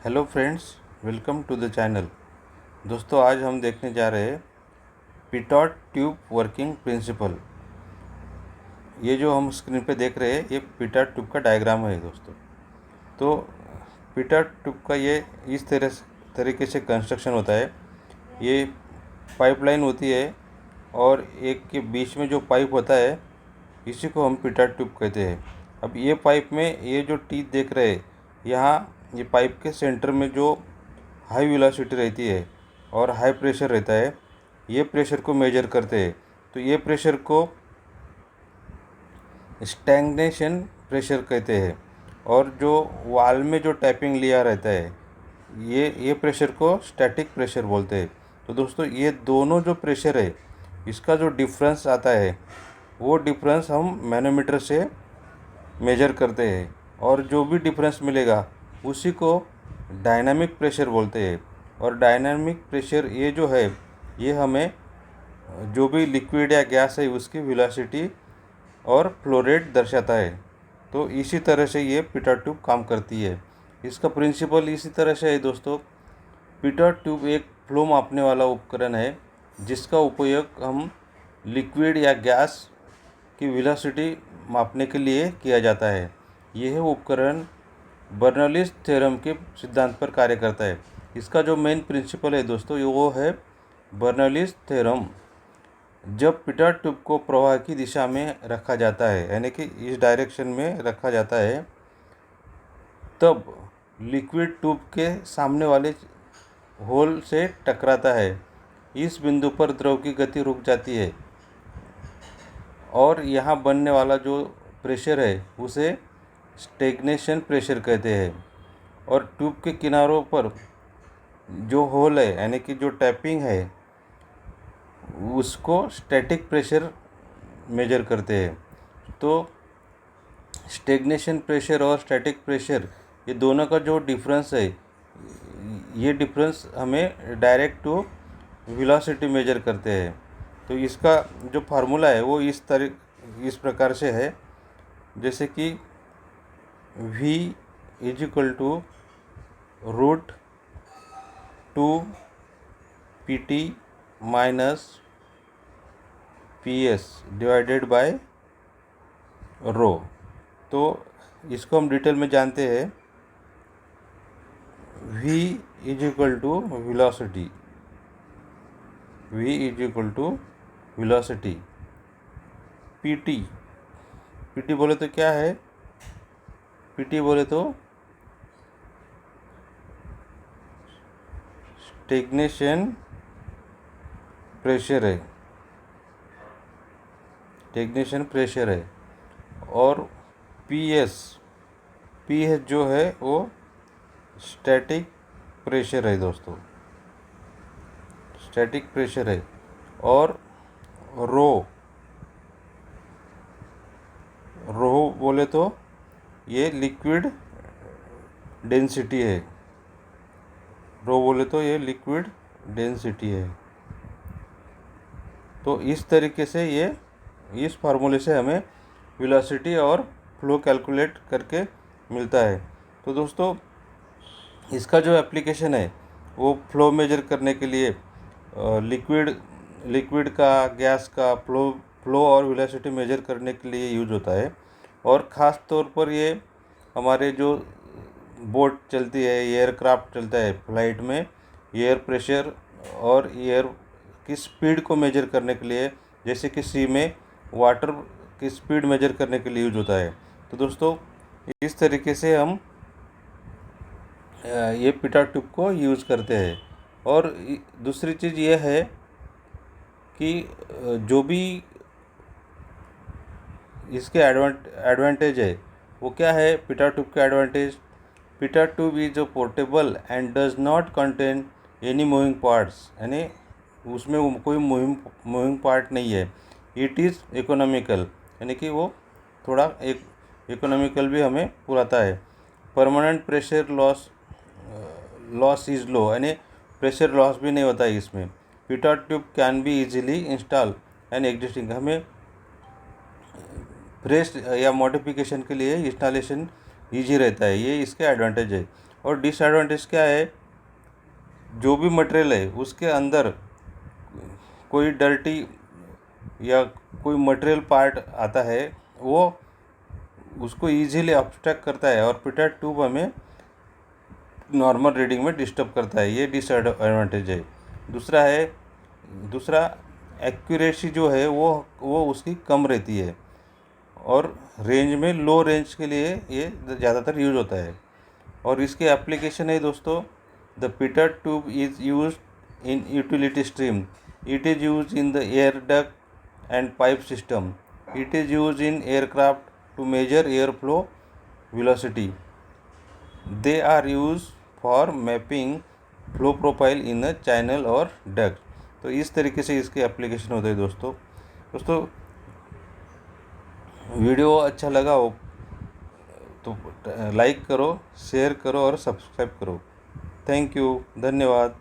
Hello friends, welcome to the channel. दोस्तों, आज हम देखने जा रहे हैं पिटॉट ट्यूब वर्किंग प्रिंसिपल। ये जो हम स्क्रीन पे देख रहे हैं ये पिटॉट ट्यूब का डायग्राम है दोस्तों। तो पिटॉट ट्यूब का ये इस तरीके से कंस्ट्रक्शन होता है। ये पाइपलाइन होती है और एक के बीच में जो पाइप होता है इसी को हम पिटॉट ट्यूब कहते हैं। अब ये पाइप में ये जो टीथ देख रहे हैं, यहाँ ये पाइप के सेंटर में जो हाई वेलोसिटी रहती है और हाई प्रेशर रहता है, ये प्रेशर को मेजर करते हैं। तो ये प्रेशर को स्टैग्नेशन प्रेशर कहते हैं। और जो वाल में जो टैपिंग लिया रहता है ये प्रेशर को स्टैटिक प्रेशर बोलते हैं। तो दोस्तों, ये दोनों जो प्रेशर है इसका जो डिफरेंस आता है वो डिफरेंस हम मैनोमीटर से मेजर करते हैं, और जो भी डिफरेंस मिलेगा उसी को डायनामिक प्रेशर बोलते हैं। और डायनामिक प्रेशर ये जो है ये हमें जो भी लिक्विड या गैस है उसकी वेलोसिटी और फ्लो रेट दर्शाता है। तो इसी तरह से ये पिटॉट ट्यूब काम करती है। इसका प्रिंसिपल इसी तरह से है दोस्तों। पिटॉट ट्यूब एक फ्लो मापने वाला उपकरण है जिसका उपयोग हम लिक्विड या गैस की वेलोसिटी मापने के लिए किया जाता है। यह उपकरण बर्नौलीज़ थ्योरम के सिद्धांत पर कार्य करता है। इसका जो मेन प्रिंसिपल है दोस्तों वो है बर्नौलीज़ थ्योरम। जब पिटॉट ट्यूब को प्रवाह की दिशा में रखा जाता है, यानी कि इस डायरेक्शन में रखा जाता है, तब लिक्विड ट्यूब के सामने वाले होल से टकराता है। इस बिंदु पर द्रव की गति रुक जाती है और यहाँ बनने वाला जो प्रेशर है उसे स्टैग्नेशन प्रेशर कहते हैं। और ट्यूब के किनारों पर जो होल है, यानी कि जो टैपिंग है, उसको स्टैटिक प्रेशर मेजर करते हैं। तो स्टैग्नेशन प्रेशर और स्टैटिक प्रेशर ये दोनों का जो डिफरेंस है, ये डिफरेंस हमें डायरेक्ट टू वेलोसिटी मेजर करते हैं। तो इसका जो फार्मूला है वो इस प्रकार से है, जैसे कि V is equal to root 2 PT minus PS divided by rho. तो इसको हम डिटेल में जानते हैं। V is equal to velocity, V is equal to velocity. PT बोले तो क्या है? PT बोले तो स्टैग्नेशन प्रेशर है, स्टैग्नेशन प्रेशर है। और PS जो है वो स्टैटिक प्रेशर है दोस्तों, स्टैटिक प्रेशर है। और रो बोले तो ये लिक्विड डेंसिटी है, रो बोले तो ये लिक्विड डेंसिटी है। तो इस तरीके से इस फार्मूले से हमें वेलोसिटी और फ्लो कैलकुलेट करके मिलता है। तो दोस्तों, इसका जो एप्लीकेशन है वो फ्लो मेजर करने के लिए लिक्विड का, गैस का फ्लो और वेलोसिटी मेजर करने के लिए यूज होता है। और ख़ास तौर पर ये हमारे जो बोट चलती है, एयरक्राफ्ट चलता है फ्लाइट में, एयर प्रेशर और एयर की स्पीड को मेजर करने के लिए, जैसे कि सी में वाटर की स्पीड मेजर करने के लिए यूज होता है। तो दोस्तों, इस तरीके से हम ये पिटॉट ट्यूब को यूज़ करते हैं। और दूसरी चीज़ ये है कि जो भी इसके एडवांटेज है वो क्या है? पिटॉट ट्यूब का advantage, pitot tube is portable and does not contain any moving parts, यानी उसमें कोई मूविंग पार्ट नहीं है। इट इज़ इकोनॉमिकल, यानी कि वो थोड़ा एक इकोनॉमिकल भी हमें पुराता है। Permanent pressure loss is low, यानी प्रेशर लॉस भी नहीं होता है इसमें। Pitot tube can be easily install and existing, हमें फ्रेश या मॉडिफिकेशन के लिए इंस्टॉलेशन ईजी रहता है, ये इसके एडवांटेज है। और डिसएडवांटेज क्या है, जो भी मटेरियल है उसके अंदर कोई डर्टी या कोई मटेरियल पार्ट आता है वो उसको इजीली ऑब्स्ट्रैक्ट करता है और पिटेट ट्यूब हमें नॉर्मल रीडिंग में डिस्टर्ब करता है, ये डिसएडवांटेज है। दूसरा एक्यूरेसी जो है वो उसकी कम रहती है और रेंज में लो रेंज के लिए ये ज़्यादातर यूज़ होता है। और इसके एप्लीकेशन है दोस्तों, the pitot tube is use in utility stream, it is use in the air duct and pipe system, it is use in aircraft to measure air flow velocity, they are use for mapping flow profile in a channel और duct. तो इस तरीके से इसके application होते हैं दोस्तों video अच्छा लगा हो तो लाइक करो, शेयर करो और सब्सक्राइब करो। थैंक यू, धन्यवाद।